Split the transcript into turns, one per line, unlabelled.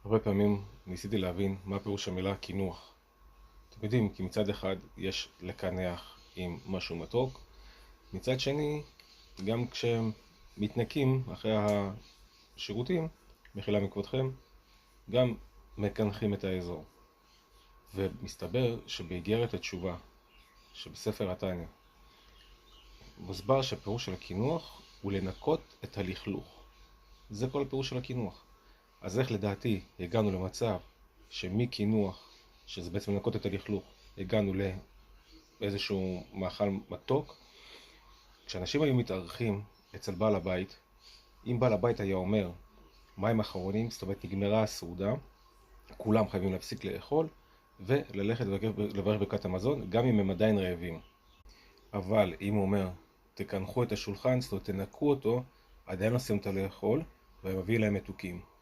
הרבה פעמים ניסיתי להבין מה פירוש המילה קינוח. אתם יודעים, כי מצד אחד יש לקנח עם משהו מתוק, מצד שני, גם כשהם מתנקים אחרי השירותים, מחילה מכבודכם, גם מקנחים את האזור. ומסתבר שבאיגרת התשובה, שבספר התניא, מוסבר שהפירוש של הקינוח הוא לנקות את הלכלוך. זה כל הפירוש של הקינוח. אז איך לדעתי הגענו למצב שמקינוח, שזה בעצם לנקות את הלכלוך, הגענו לאיזשהו מאכל מתוק? כשאנשים היו מתארחים אצל בעל הבית, אם בעל הבית היה אומר מים אחרונים, זאת אומרת נגמרה הסעודה, כולם חייבים להפסיק לאכול וללכת לברך ברכת המזון, גם אם הם עדיין רעבים. אבל אם הוא אומר תקנחו את השולחן, זאת אומרת תנקו אותו, עדיין לא סיימת לאכול, ומביא להם מתוקים.